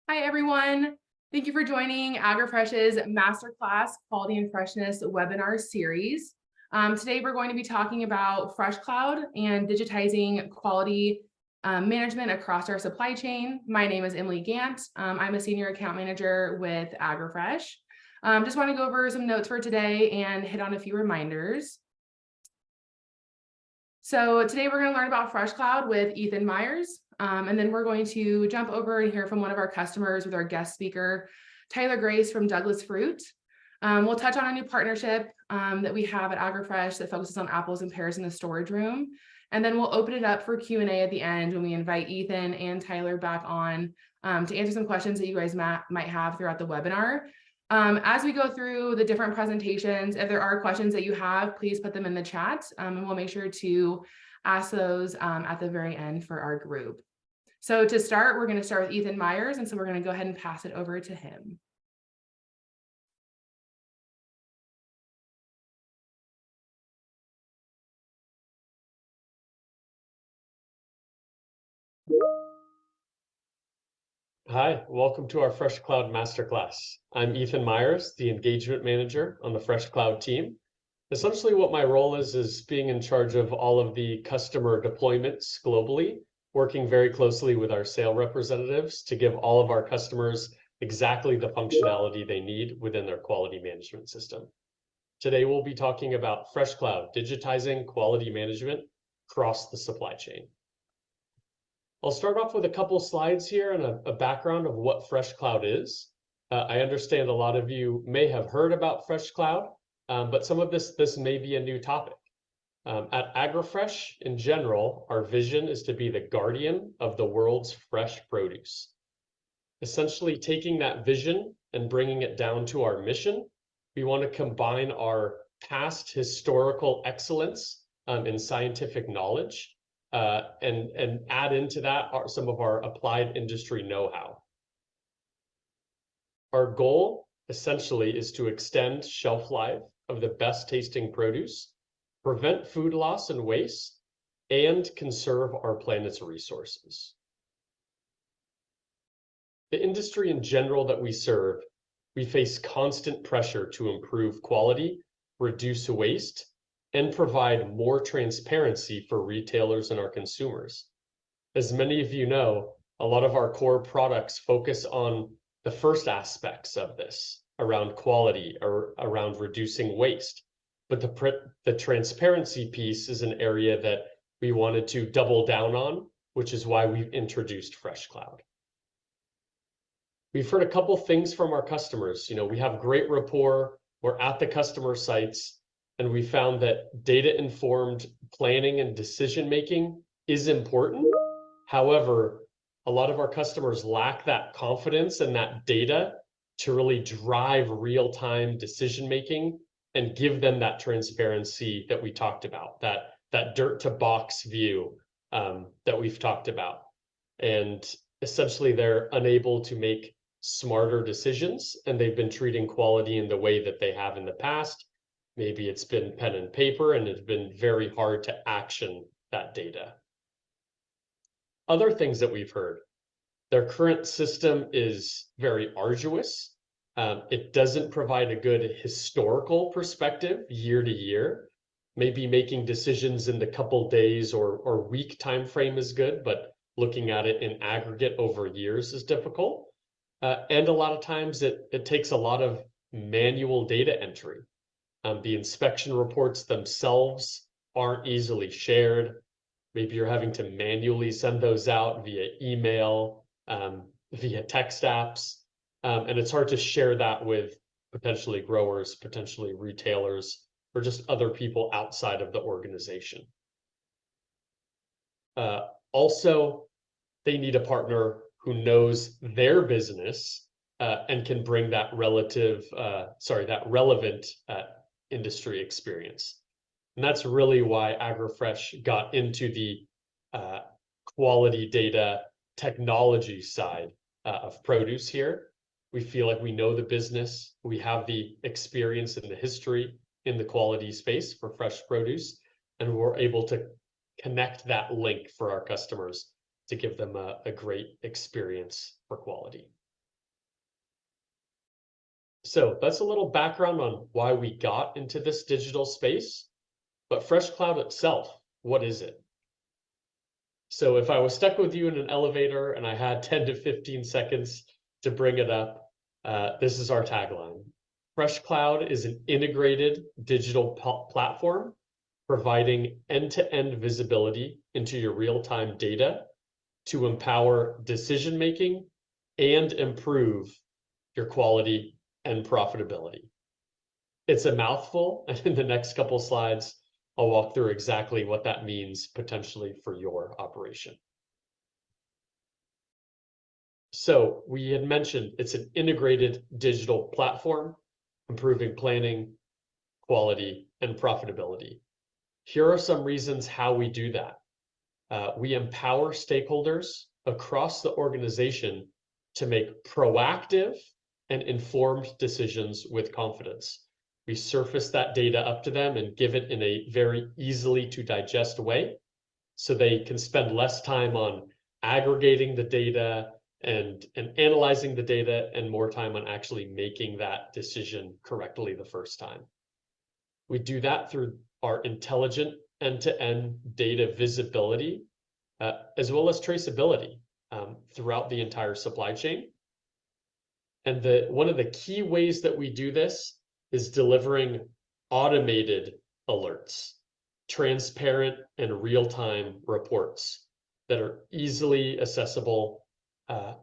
Hi, everyone. Thank you for joining AgroFresh's MasterClass Quality and Freshness webinar series. Today, we're going to be talking about FreshCloud and digitizing quality management across our supply chain. My name is Emily Gant. I'm a senior account manager with AgroFresh. Just want to go over some notes for today and hit on a few reminders. So today we're going to learn about FreshCloud with Ethan Myers, and then we're going to jump over and hear from one of our customers with our guest speaker, Tyler Grace from Douglas Fruit. We'll touch on a new partnership that we have at AgroFresh that focuses on apples and pears in the storage room. And then we'll open it up for Q&A at the end when we invite Ethan and Tyler back on to answer some questions that you guys might have throughout the webinar. As we go through the different presentations, if there are questions that you have, please put them in the chat, and we'll make sure to ask those at the very end for our group. So to start, we're going to start with Ethan Myers, and so we're going to go ahead and pass it over to him. Hi, welcome to our FreshCloud Masterclass. I'm Ethan Myers, the engagement manager on the FreshCloud team. Essentially what my role is being in charge of all of the customer deployments globally, working very closely with our sales representatives to give all of our customers exactly the functionality they need within their quality management system. Today we'll be talking about FreshCloud, digitizing quality management across the supply chain. I'll start off with a couple slides here and a background of what FreshCloud is. I understand a lot of you may have heard about FreshCloud, but some of this may be a new topic. At AgroFresh, in general, our vision is to be the guardian of the world's fresh produce. Essentially taking that vision and bringing it down to our mission, we want to combine our past historical excellence in scientific knowledge and add into that some of our applied industry know-how. Our goal essentially is to extend shelf life of the best tasting produce, prevent food loss and waste, and conserve our planet's resources. The industry in general that we serve, we face constant pressure to improve quality, reduce waste, and provide more transparency for retailers and our consumers. As many of you know, a lot of our core products focus on the first aspects of this, around quality or around reducing waste. But the transparency piece is an area that we wanted to double down on, which is why we've introduced FreshCloud. We've heard a couple things from our customers. You know, we have great rapport, we're at the customer sites, and we found that data-informed planning and decision-making is important. However, a lot of our customers lack that confidence and that data to really drive real-time decision-making and give them that transparency that we talked about, that dirt-to-box view that we've talked about. And essentially, they're unable to make smarter decisions, and they've been treating quality in the way that they have in the past. Maybe it's been pen and paper, and it's been very hard to action that data. Other things that we've heard, their current system is very arduous. It doesn't provide a good historical perspective year to year. Maybe making decisions in the couple days or week time frame is good, but looking at it in aggregate over years is difficult. And a lot of times it takes a lot of manual data entry. The inspection reports themselves aren't easily shared. Maybe you're having to manually send those out via email, via text apps, and it's hard to share that with potentially growers, potentially retailers, or just other people outside of the organization. Also, they need a partner who knows their business and can bring that relevant industry experience. And that's really why AgroFresh got into the quality data technology side of produce here. We feel like we know the business, we have the experience and the history in the quality space for fresh produce, and we're able to connect that link for our customers to give them a great experience for quality. So that's a little background on why we got into this digital space, but FreshCloud itself, what is it? So if I was stuck with you in an elevator and I had 10 to 15 seconds to bring it up, this is our tagline. FreshCloud is an integrated digital platform providing end-to-end visibility into your real-time data to empower decision-making and improve your quality and profitability. It's a mouthful, and in the next couple slides, I'll walk through exactly what that means potentially for your operation. So we had mentioned it's an integrated digital platform, improving planning, quality, and profitability. Here are some reasons how we do that. We empower stakeholders across the organization to make proactive and informed decisions with confidence. We surface that data up to them and give it in a very easily to digest way so they can spend less time on aggregating the data and analyzing the data and more time on actually making that decision correctly the first time. We do that through our intelligent end-to-end data visibility, as well as traceability throughout the entire supply chain. And one of the key ways that we do this is delivering automated alerts, transparent and real-time reports that are easily accessible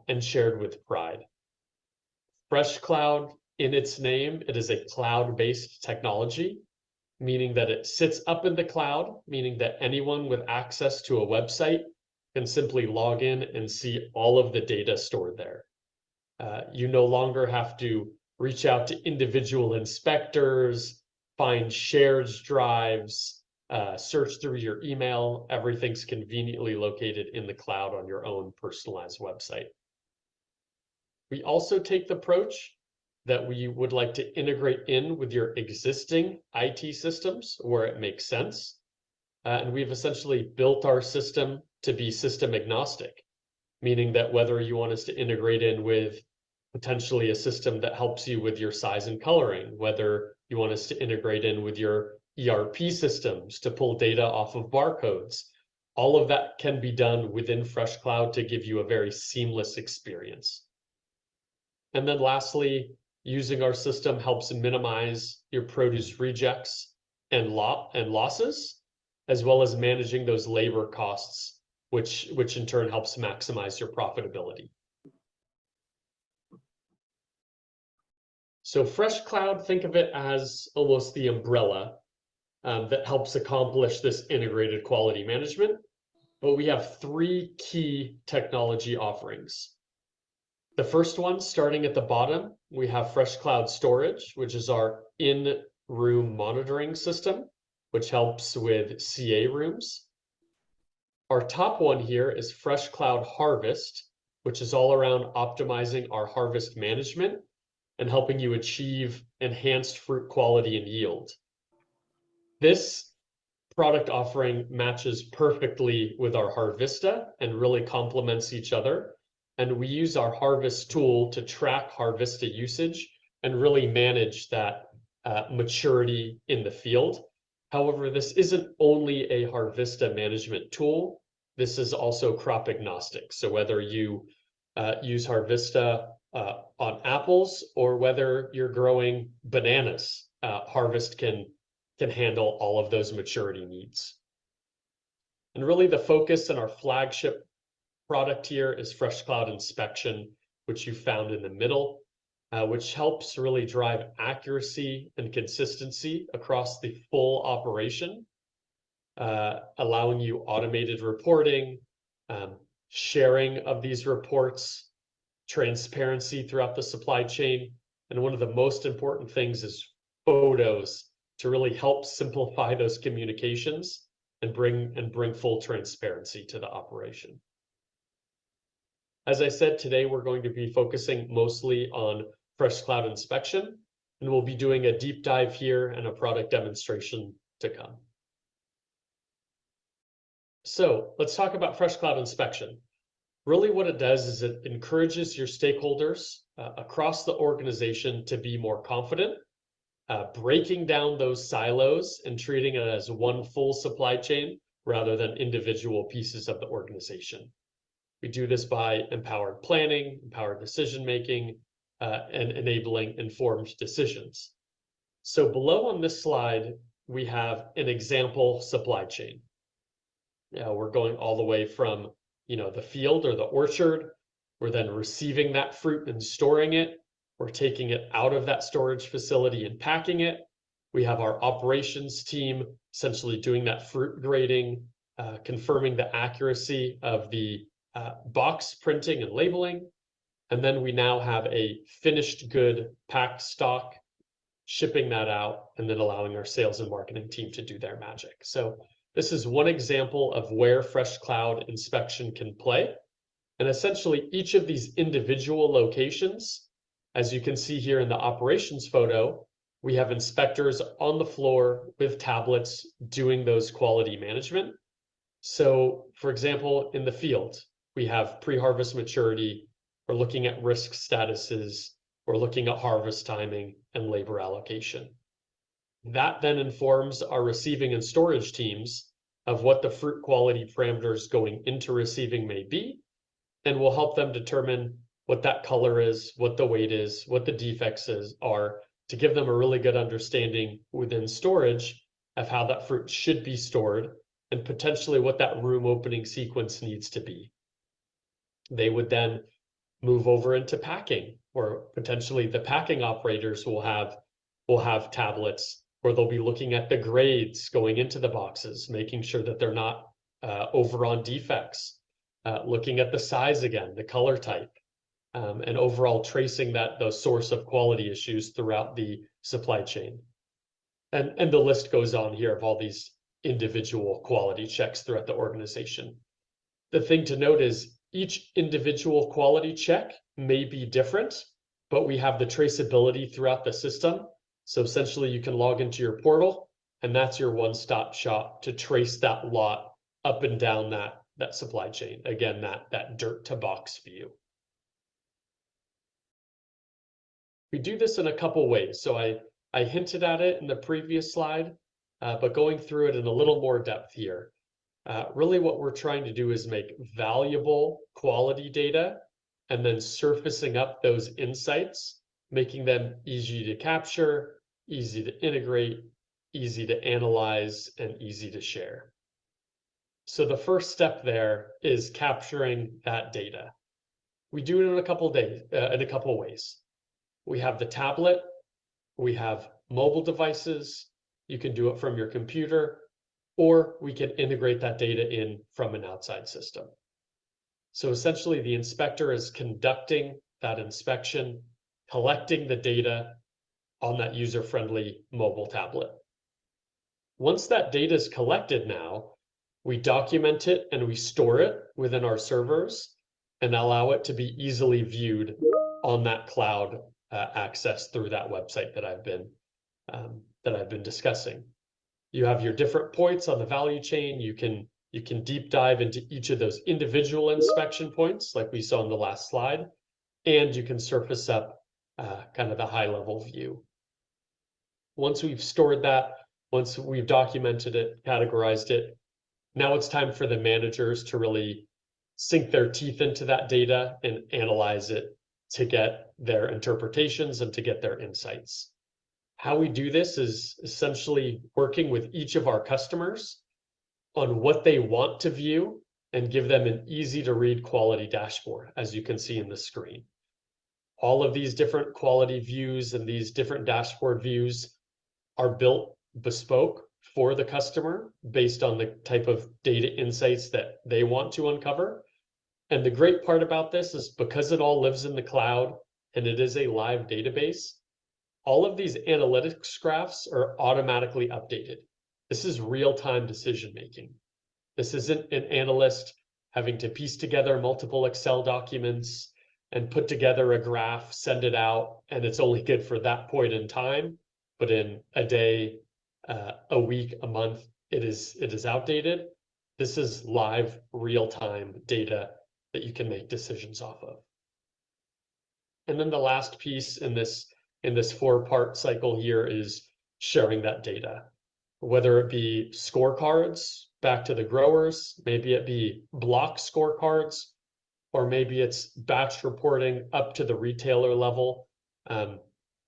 and shared with pride. FreshCloud, in its name, it is a cloud-based technology, meaning that it sits up in the cloud, meaning that anyone with access to a website can simply log in and see all of the data stored there. You no longer have to reach out to individual inspectors, find shared drives, search through your email. Everything's conveniently located in the cloud on your own personalized website. We also take the approach that we would like to integrate in with your existing IT systems where it makes sense. And we've essentially built our system to be system agnostic, meaning that whether you want us to integrate in with potentially a system that helps you with your size and coloring, whether you want us to integrate in with your ERP systems to pull data off of barcodes, all of that can be done within FreshCloud to give you a very seamless experience. And then lastly, using our system helps minimize your produce rejects and losses, as well as managing those labor costs, which in turn helps maximize your profitability. So FreshCloud, think of it as almost the umbrella that helps accomplish this integrated quality management. But we have three key technology offerings. The first one, starting at the bottom, we have FreshCloud Storage, which is our in-room monitoring system, which helps with CA rooms. Our top one here is FreshCloud Harvest, which is all around optimizing our harvest management and helping you achieve enhanced fruit quality and yield. This product offering matches perfectly with our Harvista and really complements each other. And we use our Harvest tool to track Harvista usage and really manage that maturity in the field. However, this isn't only a Harvista management tool, this is also crop agnostic. So whether you use Harvista on apples or whether you're growing bananas, Harvest can handle all of those maturity needs. And really the focus in our flagship product here is FreshCloud Inspection, which you found in the middle, which helps really drive accuracy and consistency across the full operation, allowing you automated reporting, sharing of these reports, transparency throughout the supply chain. And one of the most important things is photos to really help simplify those communications and bring full transparency to the operation. As I said, today we're going to be focusing mostly on FreshCloud Inspection, and we'll be doing a deep dive here and a product demonstration to come. So let's talk about FreshCloud Inspection. Really what it does is it encourages your stakeholders across the organization to be more confident, breaking down those silos and treating it as one full supply chain rather than individual pieces of the organization. We do this by empowered planning, empowered decision-making, and enabling informed decisions. So below on this slide, we have an example supply chain. We're going all the way from, the field or the orchard. We're then receiving that fruit and storing it. We're taking it out of that storage facility and packing it. We have our operations team essentially doing that fruit grading, confirming the accuracy of the box printing and labeling. And then we now have a finished good packed stock, shipping that out, and then allowing our sales and marketing team to do their magic. So this is one example of where FreshCloud inspection can play. And essentially each of these individual locations, as you can see here in the operations photo, we have inspectors on the floor with tablets doing those quality management. So for example, in the field, we have pre-harvest maturity, we're looking at risk statuses, we're looking at harvest timing and labor allocation. That then informs our receiving and storage teams of what the fruit quality parameters going into receiving may be, and will help them determine what that color is, what the weight is, what the defects are, to give them a really good understanding within storage of how that fruit should be stored and potentially what that room opening sequence needs to be. They would then move over into packing, or potentially the packing operators will have tablets where they'll be looking at the grades going into the boxes, making sure that they're not over on defects, looking at the size again, the color type, and overall tracing those source of quality issues throughout the supply chain. And the list goes on here of all these individual quality checks throughout the organization. The thing to note is each individual quality check may be different, but we have the traceability throughout the system. So essentially you can log into your portal and that's your one-stop shop to trace that lot up and down that supply chain. Again, that dirt to box view. We do this in a couple ways. So I hinted at it in the previous slide, but going through it in a little more depth here. Really what we're trying to do is make valuable quality data and then surfacing up those insights, making them easy to capture, easy to integrate, easy to analyze, and easy to share. So the first step there is capturing that data. We do it in a couple ways. We have the tablet, we have mobile devices, you can do it from your computer, or we can integrate that data in from an outside system. So essentially the inspector is conducting that inspection, collecting the data on that user-friendly mobile tablet. Once that data is collected now, we document it and we store it within our servers and allow it to be easily viewed on that cloud access through that website that I've been discussing. You have your different points on the value chain. You can deep dive into each of those individual inspection points like we saw in the last slide, and you can surface up kind of the high level view. Once we've stored that, once we've documented it, categorized it, now it's time for the managers to really sink their teeth into that data and analyze it to get their interpretations and to get their insights. How we do this is essentially working with each of our customers on what they want to view and give them an easy to read quality dashboard, as you can see in the screen. All of these different quality views and these different dashboard views are built bespoke for the customer based on the type of data insights that they want to uncover. And the great part about this is because it all lives in the cloud and it is a live database, all of these analytics graphs are automatically updated. This is real-time decision-making. This isn't an analyst having to piece together multiple Excel documents and put together a graph, send it out, and it's only good for that point in time. But in a day, a week, a month, it is outdated. This is live, real-time data that you can make decisions off of. And then the last piece in this 4-part cycle here is sharing that data, whether it be scorecards back to the growers, maybe it be block scorecards, or maybe it's batch reporting up to the retailer level.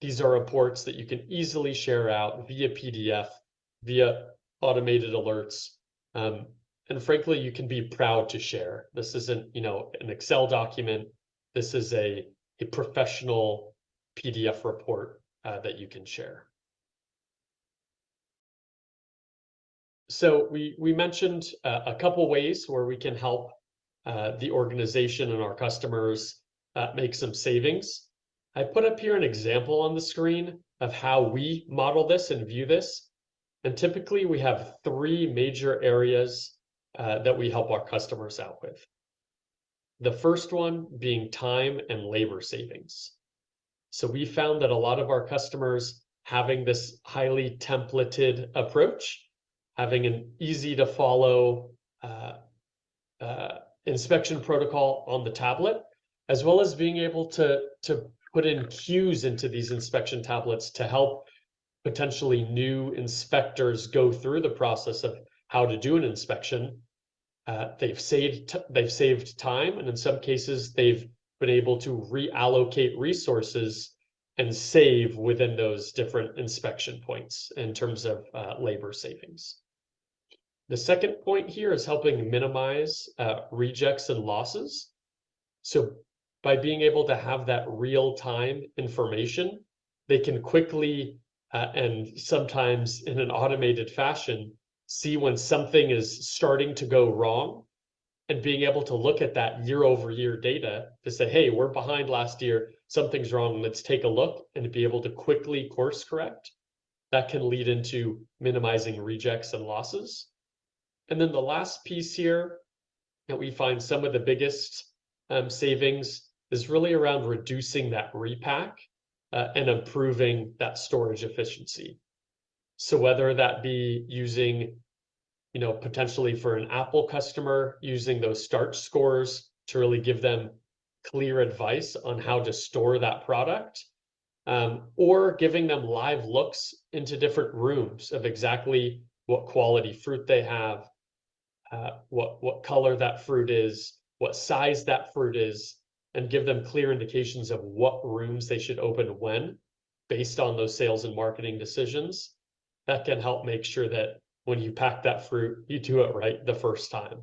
These are reports that you can easily share out via PDF, via automated alerts. And frankly, you can be proud to share. This isn't, an Excel document. This is a professional PDF report that you can share. So we mentioned a couple ways where we can help the organization and our customers make some savings. I put up here an example on the screen of how we model this and view this. And typically we have 3 major areas that we help our customers out with. The first one being time and labor savings. So we found that a lot of our customers having this highly templated approach, having an easy to follow inspection protocol on the tablet, as well as being able to put in cues into these inspection tablets to help potentially new inspectors go through the process of how to do an inspection. They've saved time, and in some cases they've been able to reallocate resources and save within those different inspection points in terms of labor savings. The second point here is helping minimize rejects and losses. So by being able to have that real-time information, they can quickly and sometimes in an automated fashion see when something is starting to go wrong, and being able to look at that year-over-year data to say, hey, we're behind last year, something's wrong, let's take a look, and to be able to quickly course correct. That can lead into minimizing rejects and losses. And then the last piece here that we find some of the biggest savings is really around reducing that repack and improving that storage efficiency. So whether that be using, potentially for an Apple customer, using those start scores to really give them clear advice on how to store that product, or giving them live looks into different rooms of exactly what quality fruit they have, what color that fruit is, what size that fruit is, and give them clear indications of what rooms they should open when, based on those sales and marketing decisions. That can help make sure that when you pack that fruit, you do it right the first time.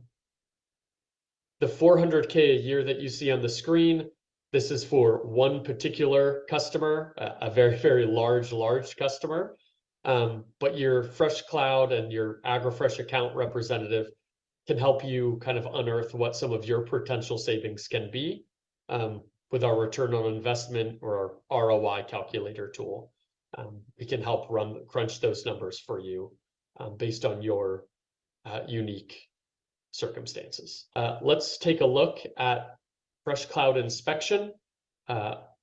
The 400K a year that you see on the screen, this is for one particular customer, a very, very large customer. But your FreshCloud and your AgroFresh account representative can help you kind of unearth what some of your potential savings can be with our return on investment or our ROI calculator tool. We can help crunch those numbers for you based on your unique circumstances. Let's take a look at FreshCloud inspection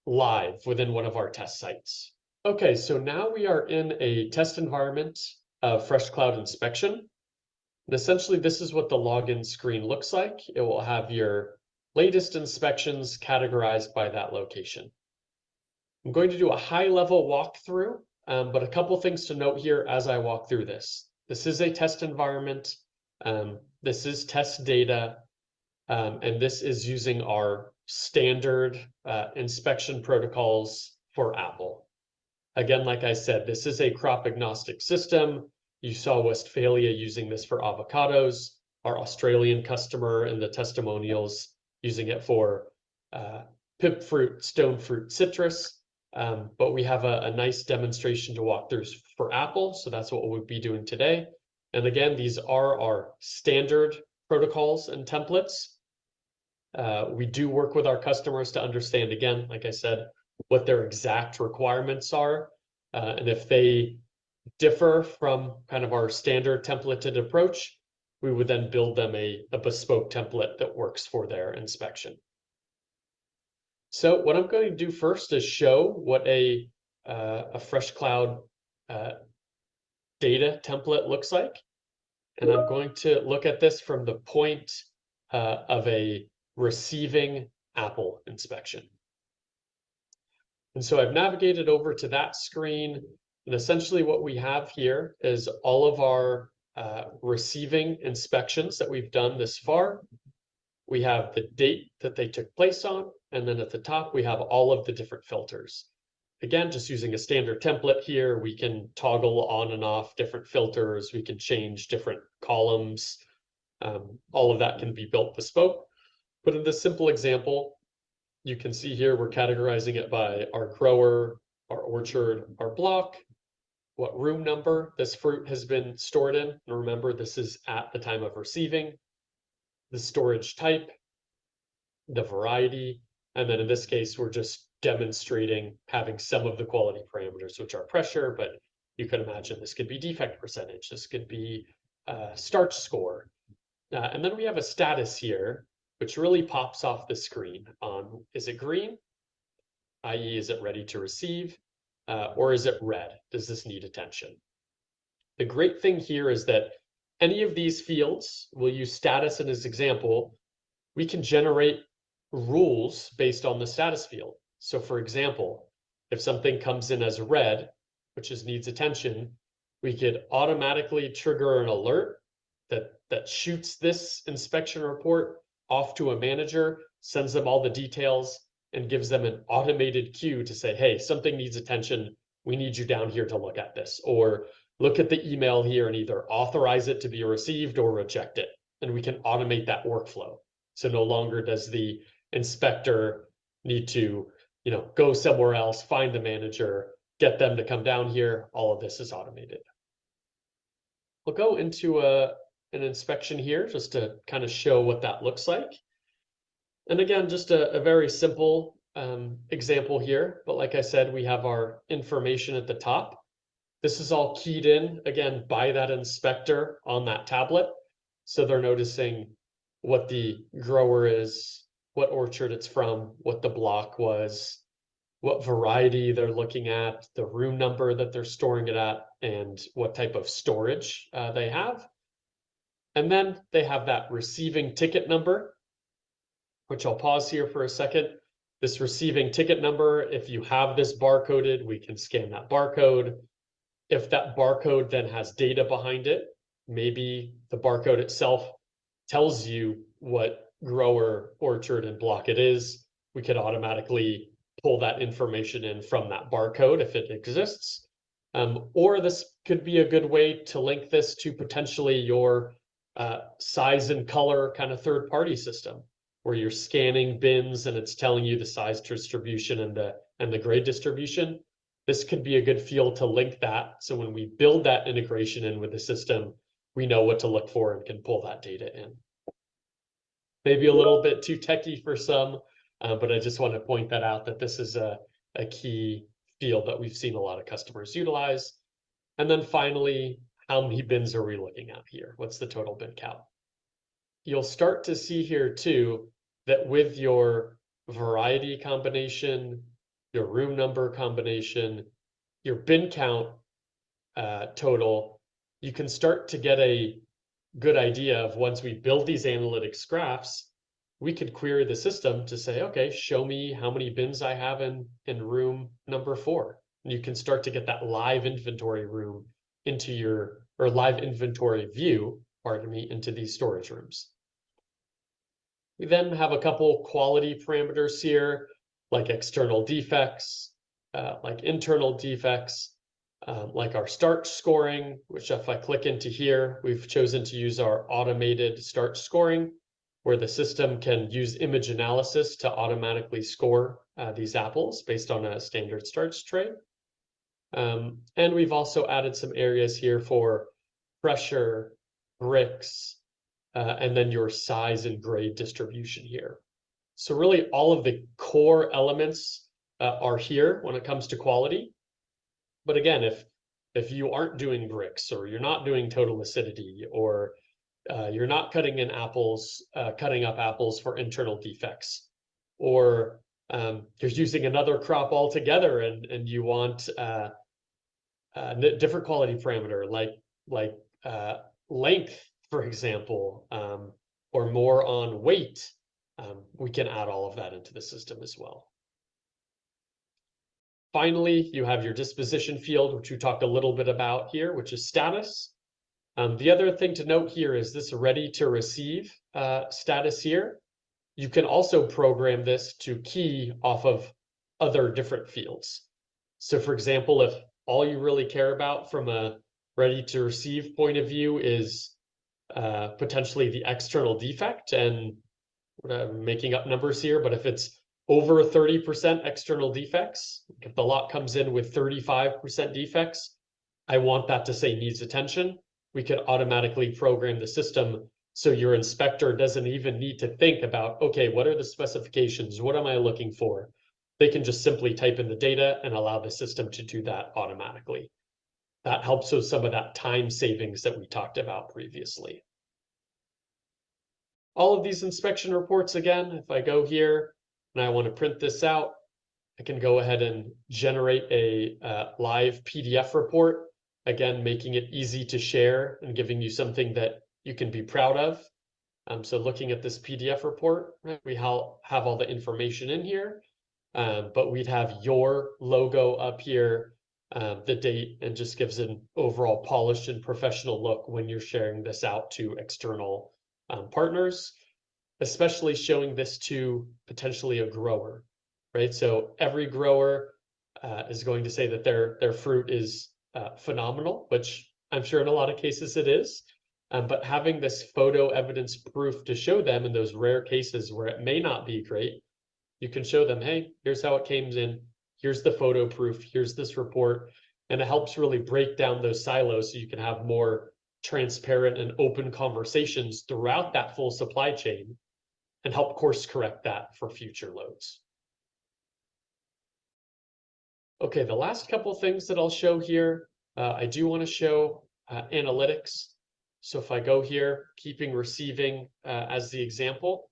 live within one of our test sites. Okay, so now we are in a test environment of FreshCloud inspection. And essentially, this is what the login screen looks like. It will have your latest inspections categorized by that location. I'm going to do a high-level walkthrough, but a couple things to note here as I walk through this. This is a test environment. This is test data, and this is using our standard inspection protocols for Apple. Again, like I said, this is a crop agnostic system. You saw Westphalia using this for avocados, our Australian customer and the testimonials using it for pip fruit, stone fruit, citrus. But we have a nice demonstration to walk through for Apple, so that's what we'll be doing today. And again, these are our standard protocols and templates. We do work with our customers to understand, again, like I said, what their exact requirements are. And if they differ from kind of our standard templated approach, we would then build them a bespoke template that works for their inspection. So what I'm going to do first is show what a FreshCloud data template looks like. And I'm going to look at this from the point of a receiving apple inspection. And so I've navigated over to that screen, and essentially what we have here is all of our receiving inspections that we've done this far. We have the date that they took place on, and then at the top we have all of the different filters. Again, just using a standard template here, we can toggle on and off different filters, we can change different columns, all of that can be built bespoke. But in this simple example, you can see here we're categorizing it by our grower, our orchard, our block, what room number this fruit has been stored in. And remember, this is at the time of receiving, the storage type, the variety, and then in this case, we're just demonstrating having some of the quality parameters, which are pressure, but you can imagine this could be defect percentage, this could be starch score. And then we have a status here, which really pops off the screen on, is it green? i.e., is it ready to receive? Or is it red? Does this need attention? The great thing here is that any of these fields, we'll use status in this example, we can generate rules based on the status field. So for example, if something comes in as red, which is needs attention, we could automatically trigger an alert that shoots this inspection report off to a manager, sends them all the details, and gives them an automated cue to say, hey, something needs attention. We need you down here to look at this. Or look at the email here and either authorize it to be received or reject it. And we can automate that workflow. So no longer does the inspector need to, go somewhere else, find the manager, get them to come down here. All of this is automated. We'll go into an inspection here just to kind of show what that looks like. And again, just a very simple example here. But like I said, we have our information at the top. This is all keyed in, again, by that inspector on that tablet. So they're noticing what the grower is, what orchard it's from, what the block was, what variety they're looking at, the room number that they're storing it at, and what type of storage they have. And then they have that receiving ticket number, which I'll pause here for a second. This receiving ticket number, if you have this barcoded, we can scan that barcode. If that barcode then has data behind it, maybe the barcode itself tells you what grower, orchard, and block it is, we could automatically pull that information in from that barcode if it exists. Or this could be a good way to link this to potentially your size and color kind of third-party system, where you're scanning bins and it's telling you the size distribution and the grade distribution. This could be a good field to link that. So when we build that integration in with the system, we know what to look for and can pull that data in. Maybe a little bit too techy for some, but I just want to point that out, that this is a key field that we've seen a lot of customers utilize. And then finally, how many bins are we looking at here? What's the total bin count? You'll start to see here too, that with your variety combination, your room number combination, your bin count total, you can start to get a good idea of, once we build these analytics graphs, we could query the system to say, okay, show me how many bins I have in room number 4. And you can start to get that live inventory room into your, or live inventory view, pardon me, into these storage rooms. We then have a couple quality parameters here, like external defects, like internal defects, like our starch scoring, which if I click into here, we've chosen to use our automated starch scoring, where the system can use image analysis to automatically score these apples based on a standard starch tray. And we've also added some areas here for pressure, bricks, and then your size and grade distribution here. So really all of the core elements are here when it comes to quality. But again, if you aren't doing bricks, or you're not doing total acidity, or you're not cutting up apples for internal defects, or you're using another crop altogether and you want a different quality parameter, like length, for example, or more on weight, we can add all of that into the system as well. Finally, you have your disposition field, which we talked a little bit about here, which is status. The other thing to note here is this ready to receive status here. You can also program this to key off of other different fields. So for example, if all you really care about from a ready to receive point of view is potentially the external defect, and I'm making up numbers here, but if it's over 30% external defects, if the lot comes in with 35% defects, I want that to say needs attention. We could automatically program the system so your inspector doesn't even need to think about, okay, what are the specifications? What am I looking for? They can just simply type in the data and allow the system to do that automatically. That helps with some of that time savings that we talked about previously. All of these inspection reports, again, if I go here and I want to print this out, I can go ahead and generate a live PDF report, again, making it easy to share and giving you something that you can be proud of. So looking at this PDF report, right, we have all the information in here, but we'd have your logo up here, the date, and just gives an overall polished and professional look when you're sharing this out to external partners, especially showing this to potentially a grower, right? So every grower is going to say that their fruit is phenomenal, which I'm sure in a lot of cases it is. But having this photo evidence proof to show them in those rare cases where it may not be great, you can show them, hey, here's how it came in. Here's the photo proof. Here's this report. And it helps really break down those silos so you can have more transparent and open conversations throughout that full supply chain and help course correct that for future loads. Okay, the last couple of things that I'll show here, I do want to show analytics. So if I go here, keeping receiving as the example,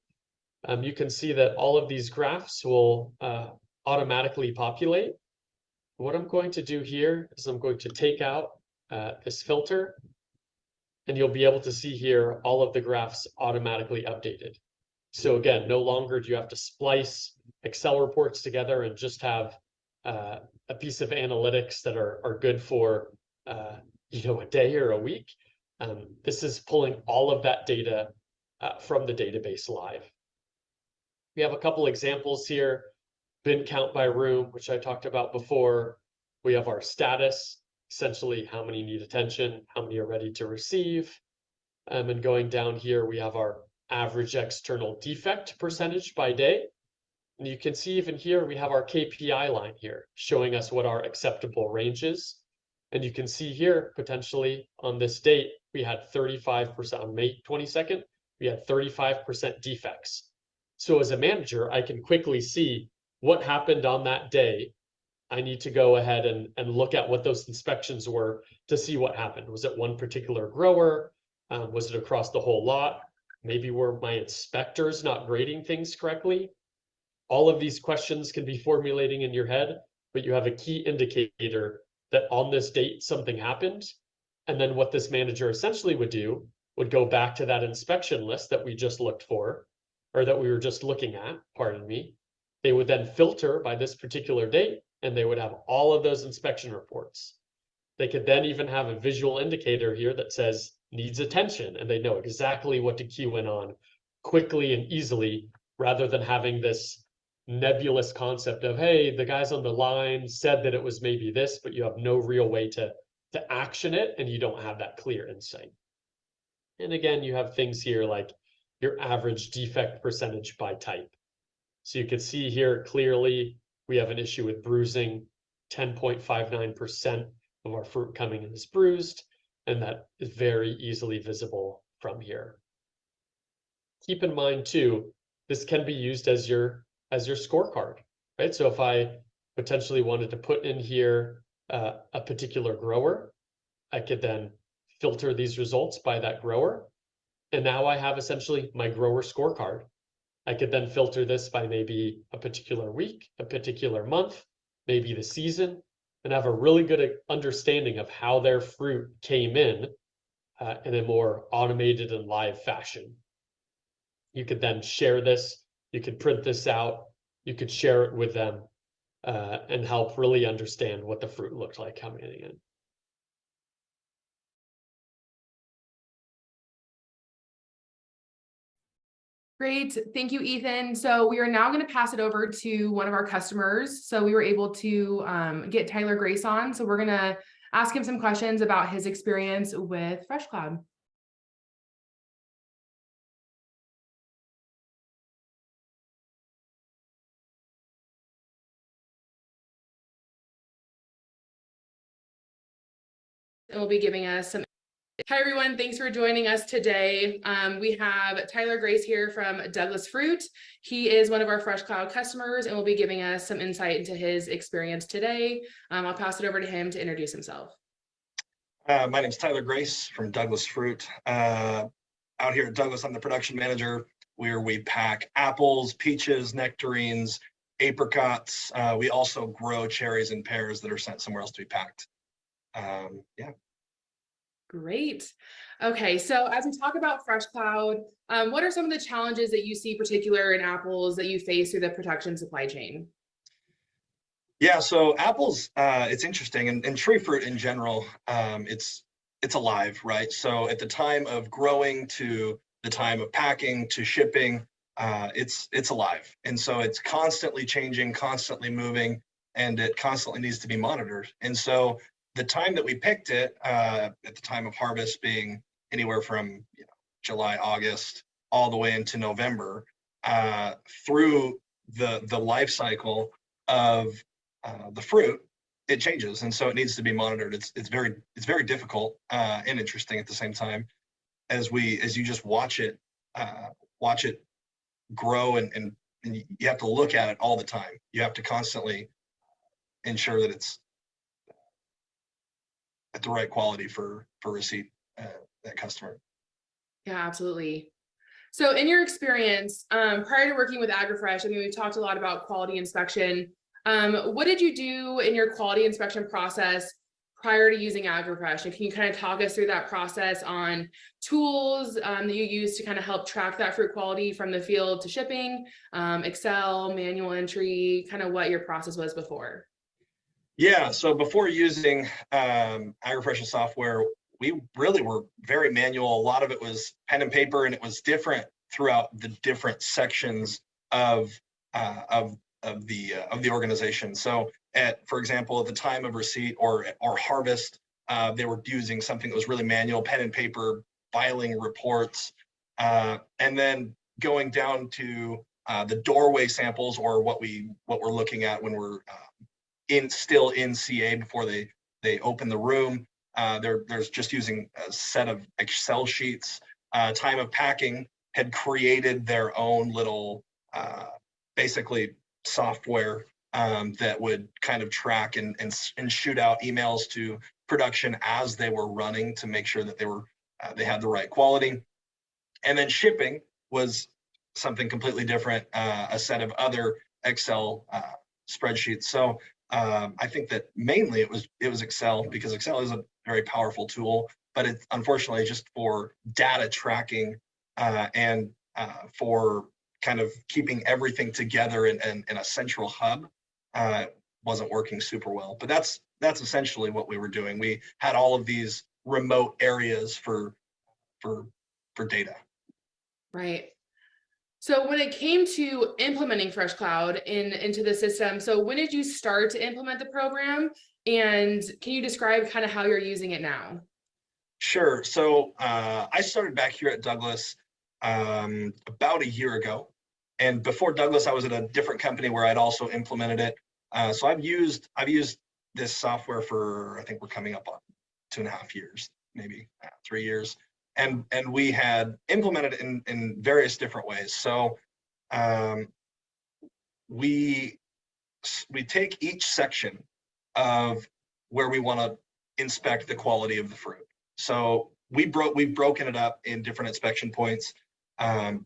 you can see that all of these graphs will automatically populate. What I'm going to do here is I'm going to take out this filter, and you'll be able to see here all of the graphs automatically updated. So again, no longer do you have to splice Excel reports together and just have a piece of analytics that are good for a day or a week. This is pulling all of that data from the database live. We have a couple examples here. Bin count by room, which I talked about before. We have our status, essentially how many need attention, how many are ready to receive. And going down here, we have our average external defect percentage by day. And you can see even here, we have our KPI line here, showing us what our acceptable range is. And you can see here, potentially on this date, we had 35%, on May 22nd, we had 35% defects. So as a manager, I can quickly see what happened on that day. I need to go ahead and look at what those inspections were to see what happened. Was it one particular grower? Was it across the whole lot? Maybe were my inspectors not grading things correctly? All of these questions can be formulating in your head, but you have a key indicator that on this date something happened. And then what this manager essentially would do would go back to that inspection list that we just looked for, or that we were just looking at, pardon me. They would then filter by this particular date, and they would have all of those inspection reports. They could then even have a visual indicator here that says needs attention, and they know exactly what to cue in on quickly and easily, rather than having this nebulous concept of, hey, the guys on the line said that it was maybe this, but you have no real way to action it, and you don't have that clear insight. And again, you have things here like your average defect percentage by type. So you can see here clearly we have an issue with bruising. 10.59% of our fruit coming in is bruised, and that is very easily visible from here. Keep in mind too, this can be used as your scorecard, right? So if I potentially wanted to put in here a particular grower, I could then filter these results by that grower. And now I have essentially my grower scorecard. I could then filter this by maybe a particular week, a particular month, maybe the season, and have a really good understanding of how their fruit came in a more automated and live fashion. You could then share this You could print this out, you could share it with them, and help really understand what the fruit looked like coming in. Great. Thank you, Ethan. So we are now going to pass it over to one of our customers. So we were able to get Tyler Grace on. So we're going to ask him some questions about his experience with FreshCloud. And will be giving us some. Hi, everyone. Thanks for joining us today. We have Tyler Grace here from Douglas Fruit. He is one of our FreshCloud customers and will be giving us some insight into his experience today. I'll pass it over to him to introduce himself. My name is Tyler Grace from Douglas Fruit. Out here at Douglas, I'm the production manager, where we pack apples, peaches, nectarines, apricots. We also grow cherries and pears that are sent somewhere else to be packed. Yeah. Great. Okay, so as we talk about FreshCloud, what are some of the challenges that you see particular in apples that you face through the production supply chain? Yeah, so apples, it's interesting, and tree fruit in general, it's alive, right? So at the time of growing to the time of packing to shipping, it's alive, and so it's constantly changing, constantly moving, and it constantly needs to be monitored. And so the time that we picked it, at the time of harvest being anywhere from July, August, all the way into November, through the life cycle of the fruit, it changes, and so it needs to be monitored. It's very difficult and interesting at the same time as you just watch it grow, and you have to look at it all the time. You have to constantly ensure that it's at the right quality for receipt that customer. Yeah, absolutely. So in your experience, prior to working with AgroFresh, I mean, we've talked a lot about quality inspection. What did you do in your quality inspection process prior to using AgroFresh? And can you kind of talk us through that process on tools that you use to kind of help track that fruit quality from the field to shipping, Excel, manual entry, kind of what your process was before? Yeah, so before using AgroFresh's software, we really were very manual. A lot of it was pen and paper, and it was different throughout the different sections of the organization. So, for example, at the time of receipt or harvest, they were using something that was really manual, pen and paper, filing reports, and then going down to the doorway samples, or what we're looking at when we're still in CA before they open the room. There's just using a set of Excel sheets. Time of packing had created their own little basically software that would kind of track and shoot out emails to production as they were running to make sure that they had the right quality. And then shipping was something completely different, a set of other Excel spreadsheets. So I think that mainly it was Excel, because Excel is a very powerful tool, but it's unfortunately just for data tracking and for kind of keeping everything together in a central hub wasn't working super well. But that's essentially what we were doing. We had all of these remote areas for data. Right. So when it came to implementing FreshCloud into the system, so when did you start to implement the program? And can you describe kind of how you're using it now? Sure. So I started back here at Douglas about a year ago. And before Douglas, I was at a different company where I'd also implemented it. So I've used this software for, I think we're coming up on 2.5 years, maybe 3 years. And we had implemented it in various different ways. So we take each section of where we want to inspect the quality of the fruit. So we've broken it up in different inspection points,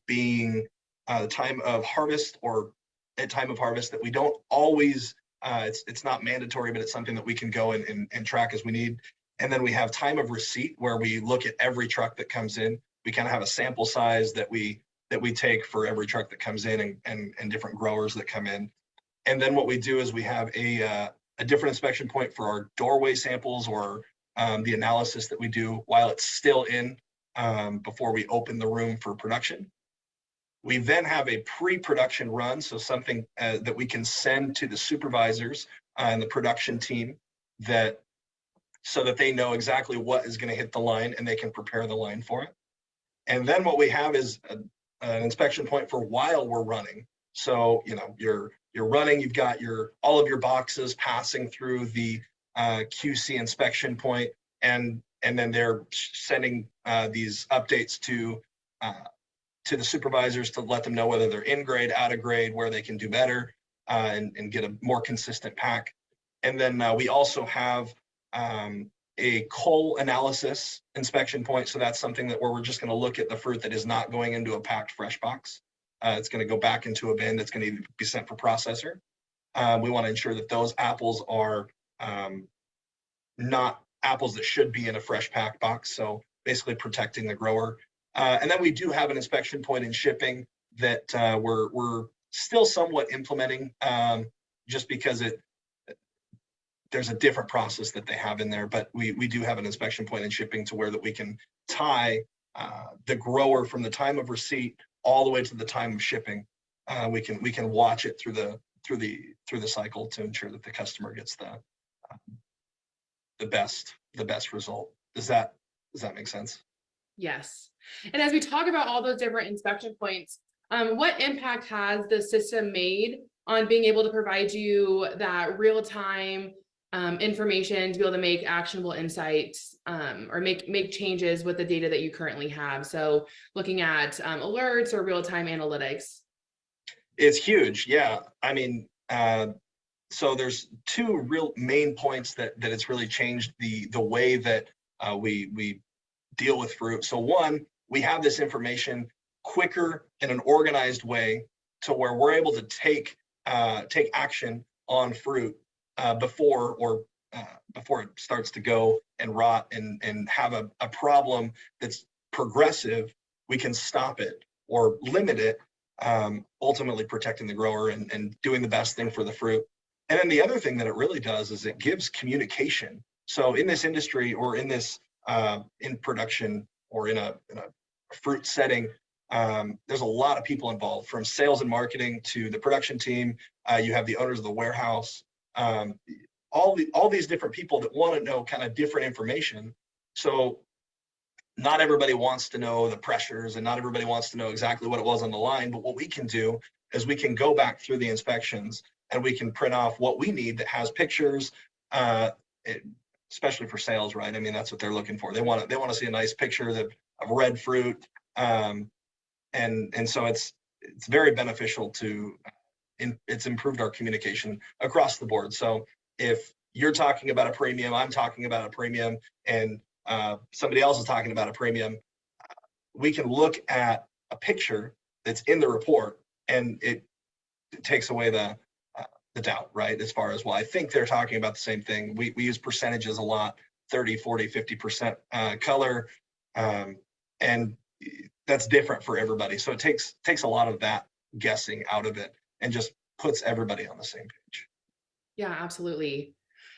being the time of harvest, or at time of harvest that we don't always, it's not mandatory, but it's something that we can go and track as we need. And then we have time of receipt, where we look at every truck that comes in. We kind of have a sample size that we that we take for every truck that comes in and different growers that come in. And then what we do is we have a different inspection point for our doorway samples or the analysis that we do while it's still in before we open the room for production. We then have a pre-production run, so something that we can send to the supervisors and the production team so that they know exactly what is going to hit the line and they can prepare the line for it. And then what we have is an inspection point for while we're running. So, you know, you're running, you've got all of your boxes passing through the QC inspection point, and then they're sending these updates to the supervisors to let them know whether they're in grade, out of grade, where they can do better, and get a more consistent pack. And then we also have a cull analysis inspection point. So that's something where we're just going to look at the fruit that is not going into a packed fresh box. It's going to go back into a bin that's going to be sent for processor. We want to ensure that those apples are not apples that should be in a fresh packed box. So basically protecting the grower. And then we do have an inspection point in shipping that we're still somewhat implementing just because there's a different process that they have in there, but we do have an inspection point in shipping to where that we can tie the grower from the time of receipt all the way to the time of shipping. We can watch it through the cycle to ensure that the customer gets the best result. Does that make sense? Yes. And as we talk about all those different inspection points, what impact has the system made on being able to provide you that real-time information to be able to make actionable insights or make changes with the data that you currently have? So looking at alerts or real-time analytics. It's huge. Yeah. I mean, so there's two real main points that it's really changed the way that we deal with fruit. So one, we have this information quicker in an organized way to where we're able to take action on fruit before it starts to go and rot and have a problem that's progressive. We can stop it or limit it, ultimately protecting the grower and doing the best thing for the fruit. And then the other thing that it really does is it gives communication. So in this industry or in this in production or in a fruit setting, there's a lot of people involved, from sales and marketing to the production team. You have the owners of the warehouse, all these different people that want to know kind of different information. So not everybody wants to know the pressures and not everybody wants to know exactly what it was on the line. But what we can do is we can go back through the inspections and we can print off what we need that has pictures, especially for sales, right? I mean, that's what they're looking for. They want to see a nice picture of red fruit. And so it's very beneficial it's improved our communication across the board. So if you're talking about a premium, I'm talking about a premium, and somebody else is talking about a premium, we can look at a picture that's in the report and it takes away the doubt, right? As far as, well, I think they're talking about the same thing. We use percentages a lot, 30, 40, 50% color. And that's different for everybody. So it takes a lot of that guessing out of it and just puts everybody on the same page. Yeah, absolutely.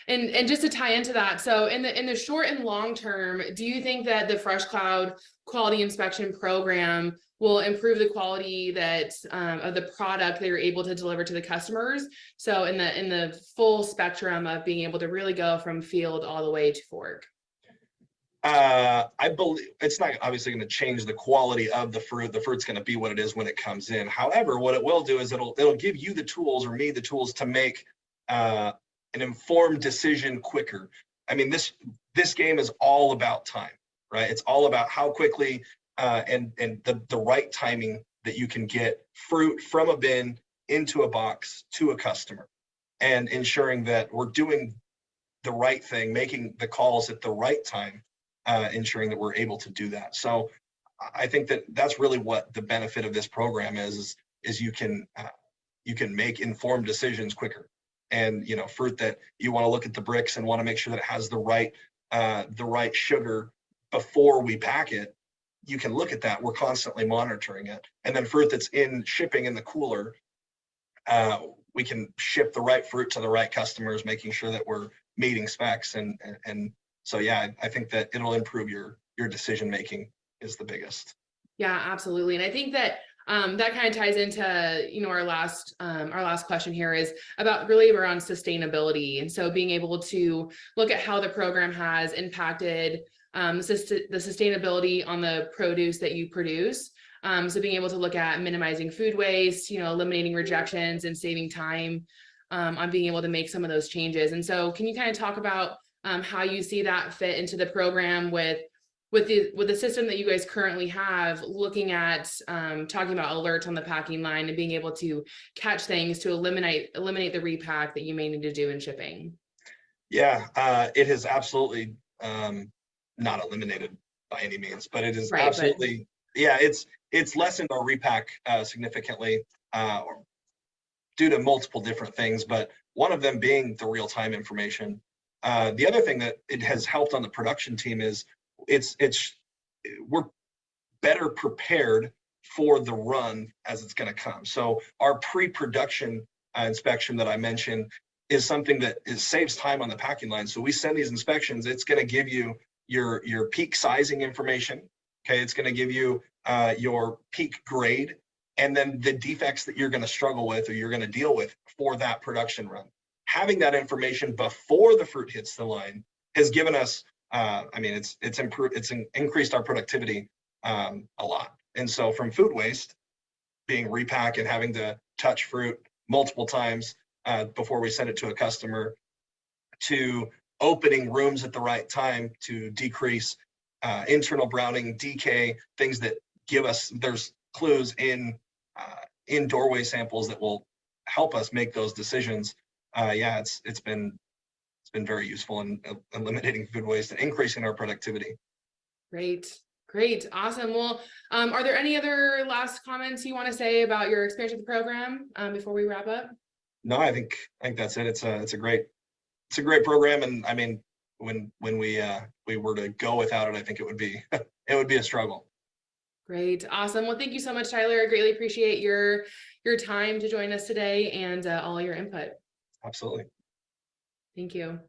And just to tie into that, so in the short and long term, do you think that the FreshCloud quality inspection program will improve the quality that of the product that you're able to deliver to the customers? So in the full spectrum of being able to really go from field all the way to fork. I believe it's not obviously going to change the quality of the fruit. The fruit's going to be what it is when it comes in. However, what it will do is it'll give you the tools, or me the tools, to make an informed decision quicker. I mean, this game is all about time, right? It's all about how quickly and the right timing that you can get fruit from a bin into a box to a customer, and ensuring that we're doing the right thing, making the calls at the right time, ensuring that we're able to do that. So I think that that's really what the benefit of this program is you can make informed decisions quicker. And, you know, fruit that you want to look at the bricks and want to make sure that it has the right sugar before we pack it, you can look at that. We're constantly monitoring it. And then fruit that's in shipping in the cooler, we can ship the right fruit to the right customers, making sure that we're meeting specs. And so, yeah, I think that it'll improve your decision making is the biggest. Yeah, absolutely. And I think that that kind of ties into, you know, our last question here is about really around sustainability. And so being able to look at how the program has impacted the sustainability on the produce that you produce. So being able to look at minimizing food waste, you know, eliminating rejections and saving time on being able to make some of those changes. And so can you kind of talk about how you see that fit into the program with the system that you guys currently have, looking at talking about alerts on the packing line and being able to catch things to eliminate the repack that you may need to do in shipping? Yeah, it has absolutely not eliminated by any means, but it is absolutely, yeah, it's lessened our repack significantly due to multiple different things, but one of them being the real-time information. The other thing that it has helped on the production team is we're better prepared for the run as it's going to come. So our pre-production inspection that I mentioned is something that saves time on the packing line. So we send these inspections, it's going to give you your peak sizing information. Okay, it's going to give you your peak grade, and then the defects that you're going to struggle with or you're going to deal with for that production run. Having that information before the fruit hits the line has given us, I mean, it's increased our productivity a lot. And so from food waste, being repack and having to touch fruit multiple times before we send it to a customer, to opening rooms at the right time to decrease internal browning, decay, things that give us, there's clues in doorway samples that will help us make those decisions. Yeah, it's been very useful in eliminating food waste and increasing our productivity. Great, awesome. Well, are there any other last comments you want to say about your experience with the program before we wrap up? No, I think that's it. It's a great program, and I mean, when we were to go without it, I think it would be a struggle. Great, awesome. Well, thank you so much, Tyler. I greatly appreciate your time to join us today and all your input. Absolutely. Thank you.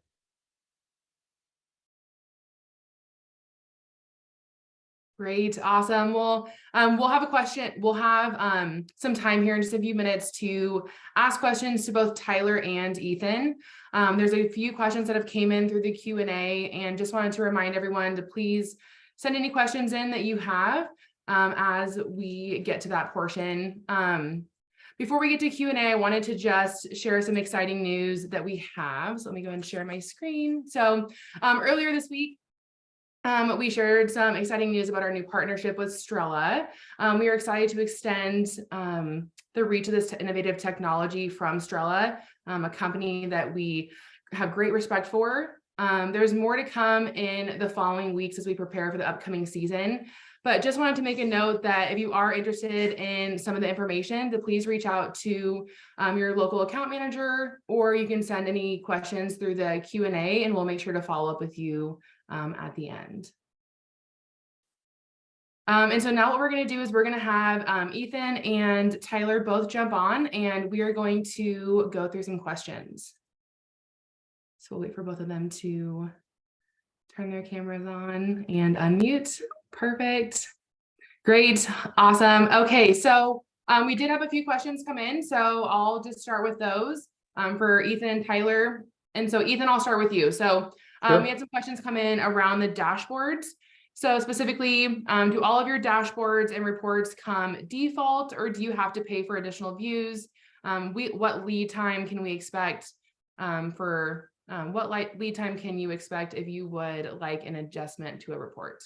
Great, awesome. Well, we'll have a question. We'll have some time here in just a few minutes to ask questions to both Tyler and Ethan. There's a few questions that have came in through the Q&A, and just wanted to remind everyone to please send any questions in that you have as we get to that portion. Before we get to Q&A, I wanted to just share some exciting news that we have. So let me go and share my screen. So earlier this week, we shared some exciting news about our new partnership with Strela. We are excited to extend the reach of this innovative technology from Strela, a company that we have great respect for. There's more to come in the following weeks as we prepare for the upcoming season. But just wanted to make a note that if you are interested in some of the information, to please reach out to your local account manager, or you can send any questions through the Q&A, and we'll make sure to follow up with you at the end. And so now what we're going to do is we're going to have Ethan and Tyler both jump on, and we are going to go through some questions. So we'll wait for both of them to turn their cameras on and unmute. Perfect. Great. Awesome. Okay. So we did have a few questions come in, so I'll just start with those for Ethan and Tyler. And so Ethan, I'll start with you. So we had some questions come in around the dashboards. So specifically, do all of your dashboards and reports come default, or do you have to pay for additional views? What lead time can we expect what lead time can you expect if you would like an adjustment to a report?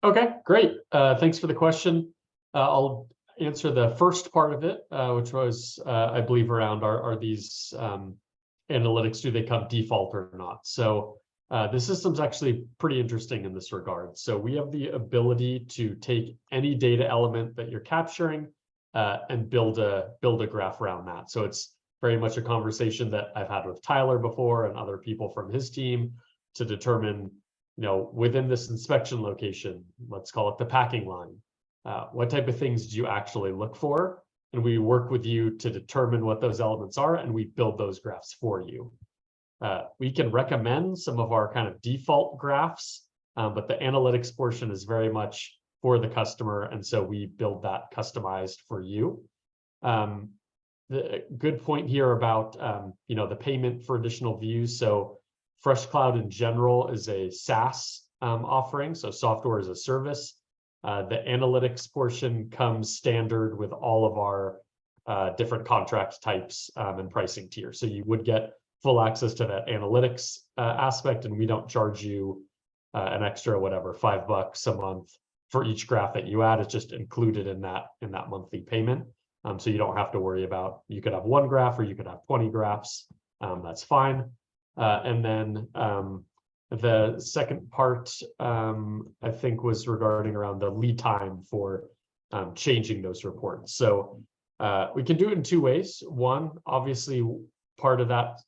Okay, great. Thanks for the question. I'll answer the first part of it, which was, I believe, around are these analytics, do they come default or not? So the system's actually pretty interesting in this regard. So we have the ability to take any data element that you're capturing and build a graph around that. So it's very much a conversation that I've had with Tyler before and other people from his team to determine within this inspection location, let's call it the packing line, what type of things do you actually look for? And we work with you to determine what those elements are, and we build those graphs for you. We can recommend some of our kind of default graphs, but the analytics portion is very much for the customer, and so we build that customized for you. The good point here about the payment for additional views. So FreshCloud in general is a SaaS offering, so software as a service. The analytics portion comes standard with all of our different contract types and pricing tiers. So you would get full access to that analytics aspect, and we don't charge you an extra $5 a month for each graph that you add. It's just included in that monthly payment. So you don't have to worry about, you could have one graph or you could have 20 graphs. That's fine. And then the second part, I think, was regarding around the lead time for changing those reports. So we can do it in two ways. One, obviously, part of that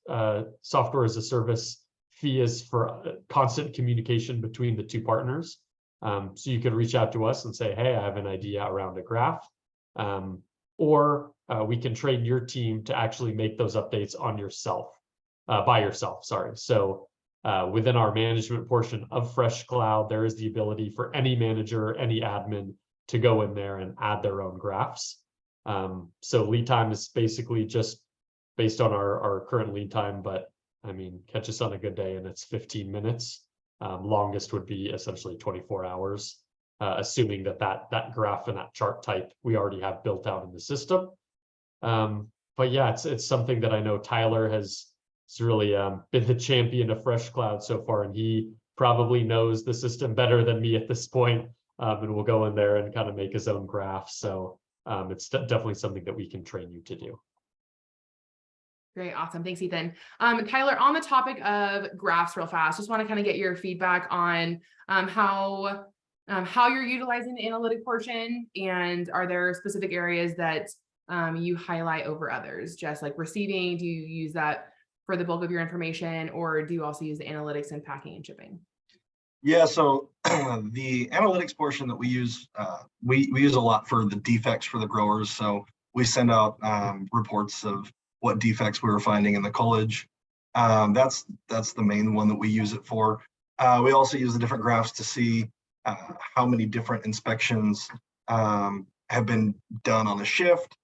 software as a service fee is for constant communication between the two partners. So you could reach out to us and say, hey, I have an idea around a graph. Or we can train your team to actually make those updates on yourself, by yourself, sorry. So within our management portion of FreshCloud, there is the ability for any manager, any admin to go in there and add their own graphs. So lead time is basically just based on our current lead time, but I mean, catch us on a good day and it's 15 minutes. Longest would be essentially 24 hours. Assuming that graph and that chart type we already have built out in the system. But yeah, it's something that I know Tyler has really been the champion of FreshCloud so far, and he probably knows the system better than me at this point, and will go in there and kind of make his own graph. So it's definitely something that we can train you to do. Great. Awesome. Thanks, Ethan. Tyler, on the topic of graphs real fast, just want to kind of get your feedback on how you're utilizing the analytic portion, and are there specific areas that you highlight over others? Just like receiving, do you use that for the bulk of your information, or do you also use the analytics in packing and shipping? Yeah, so the analytics portion that we use we use a lot for the defects for the growers. So we send out reports of what defects we were finding in the cullage. That's the main one that we use it for. We also use the different graphs to see how many different inspections have been done on a shift.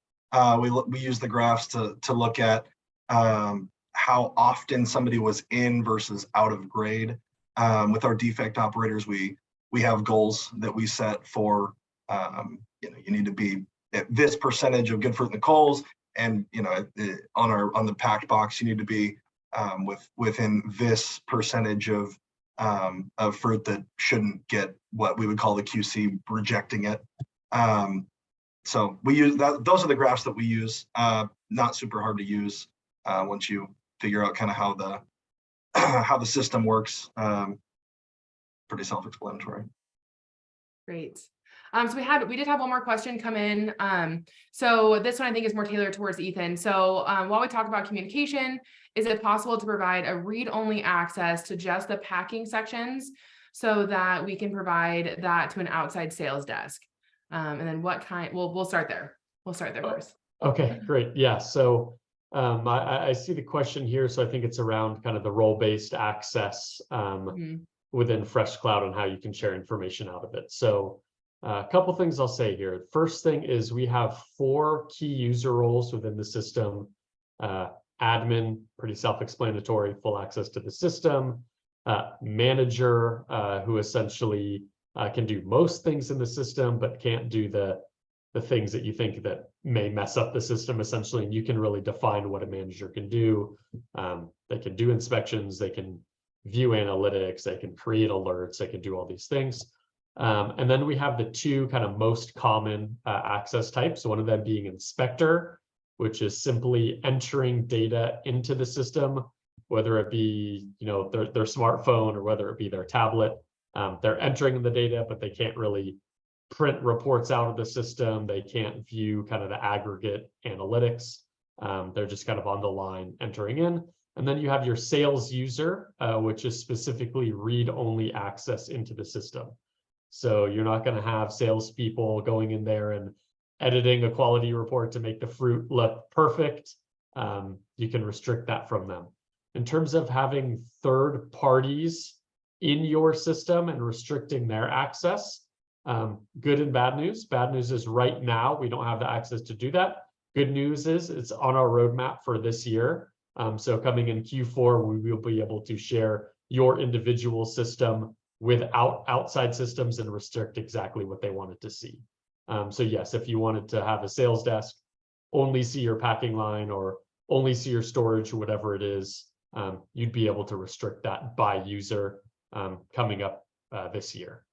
We use the graphs to look at how often somebody was in versus out of grade. With our defect operators, we have goals that we set for, you need to be at this percentage of good fruit in the culls, and on the packed box, you need to be within this percentage of fruit that shouldn't get what we would call the QC rejecting it. So we use that. Those are the graphs that we use. Not super hard to use once you figure out kind of how the system works. Pretty self-explanatory. Great. So we did have one more question come in. So this one I think is more tailored towards Ethan. So while we talk about communication, is it possible to provide a read-only access to just the packing sections so that we can provide that to an outside sales desk? And then what kind? We'll start there. We'll start there first. Okay, great. Yeah. So I see the question here. So I think it's around kind of the role-based access within FreshCloud and how you can share information out of it. So a couple things I'll say here. First thing is we have 4 key user roles within the system. Admin, pretty self-explanatory, full access to the system. Manager, who essentially can do most things in the system, but can't do the things that you think that may mess up the system, essentially. And you can really define what a manager can do. They can do inspections, they can view analytics, they can create alerts, they can do all these things. And then we have the 2 kind of most common access types, one of them being inspector, which is simply entering data into the system, whether it be their smartphone or whether it be their tablet. They're entering the data, but they can't really print reports out of the system. They can't view kind of the aggregate analytics. They're just kind of on the line entering in. And then you have your sales user, which is specifically read-only access into the system. So you're not going to have salespeople going in there and editing a quality report to make the fruit look perfect. You can restrict that from them. In terms of having third parties in your system and restricting their access, good and bad news. Bad news is right now we don't have the access to do that. Good news is it's on our roadmap for this year. So coming in Q4, we will be able to share your individual system without outside systems and restrict exactly what they wanted to see. So yes, if you wanted to have a sales desk only see your packing line or only see your storage, whatever it is, you'd be able to restrict that by user coming up this year.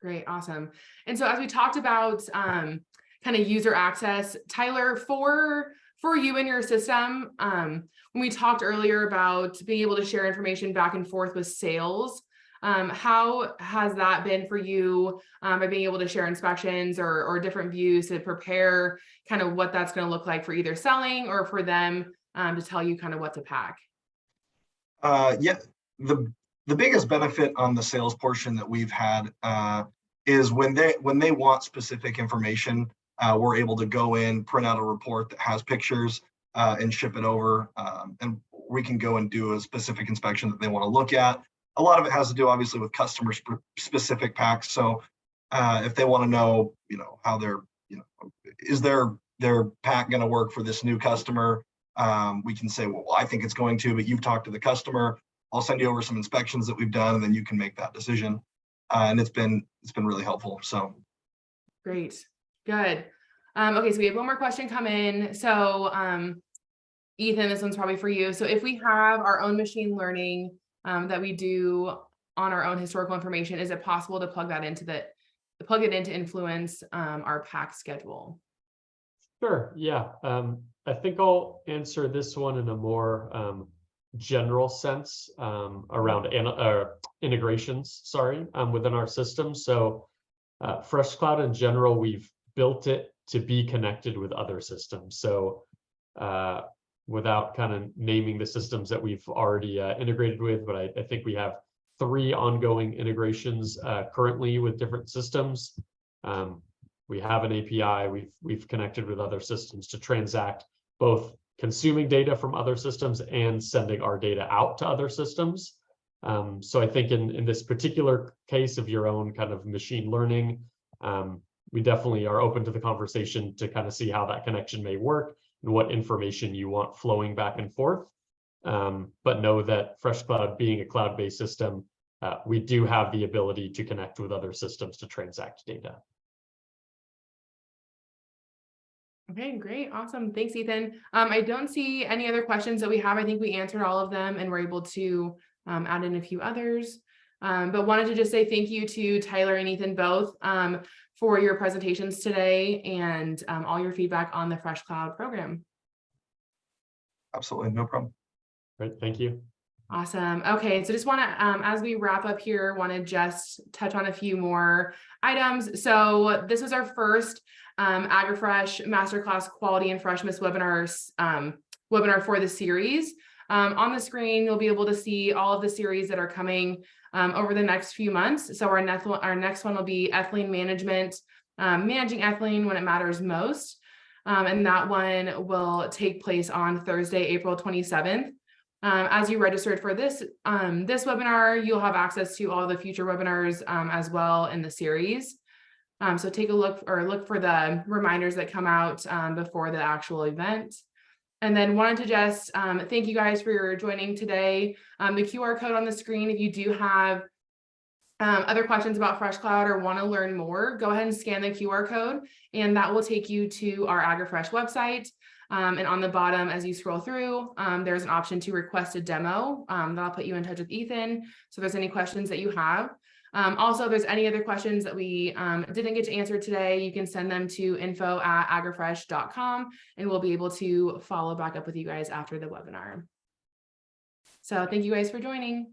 Great, awesome. And so as we talked about kind of user access, Tyler, for you and your system, when we talked earlier about being able to share information back and forth with sales, how has that been for you by being able to share inspections or different views to prepare kind of what that's going to look like for either selling or for them to tell you kind of what to pack? Yeah, the biggest benefit on the sales portion that we've had is when they want specific information, we're able to go in, print out a report that has pictures and ship it over, and we can go and do a specific inspection that they want to look at. A lot of it has to do obviously with customer specific packs. So if they want to know, how is their pack going to work for this new customer? We can say, well, I think it's going to, but you've talked to the customer. I'll send you over some inspections that we've done, and then you can make that decision. And it's been really helpful. So great, good. Okay, so we have one more question come in. So Ethan, this one's probably for you. So if we have our own machine learning that we do on our own historical information, is it possible to plug it in to influence our pack schedule? Sure, yeah. I think I'll answer this one in a more general sense around integrations, within our system. So FreshCloud in general, we've built it to be connected with other systems. So without kind of naming the systems that we've already integrated with, but I think we have 3 ongoing integrations currently with different systems. We have an API, we've connected with other systems to transact both consuming data from other systems and sending our data out to other systems. So I think in this particular case of your own kind of machine learning, we definitely are open to the conversation to kind of see how that connection may work and what information you want flowing back and forth. But know that FreshCloud being a cloud-based system, we do have the ability to connect with other systems to transact data. Okay, great. Awesome. Thanks, Ethan. I don't see any other questions that we have. I think we answered all of them and we're able to add in a few others. But wanted to just say thank you to Tyler and Ethan both for your presentations today and all your feedback on the FreshCloud program. Absolutely, no problem. Great, thank you. Awesome. Okay, so just want to, as we wrap up here, want to just touch on a few more items. So this was our first AgroFresh MasterClass Quality and Freshness webinar for the series. On the screen, you'll be able to see all of the series that are coming over the next few months. So our next one will be ethylene management, managing ethylene when it matters most. And that one will take place on Thursday, April 27th. As you registered for this webinar, you'll have access to all the future webinars as well in the series. So take a look for the reminders that come out before the actual event. And then wanted to just thank you guys for joining today. The QR code on the screen, if you do have other questions about FreshCloud or want to learn more, go ahead and scan the QR code and that will take you to our AgroFresh website. And on the bottom, as you scroll through, there's an option to request a demo that'll put you in touch with Ethan. So if there's any questions that you have. Also, if there's any other questions that we didn't get to answer today, you can send them to info@agrofresh.com and we'll be able to follow back up with you guys after the webinar. So thank you guys for joining.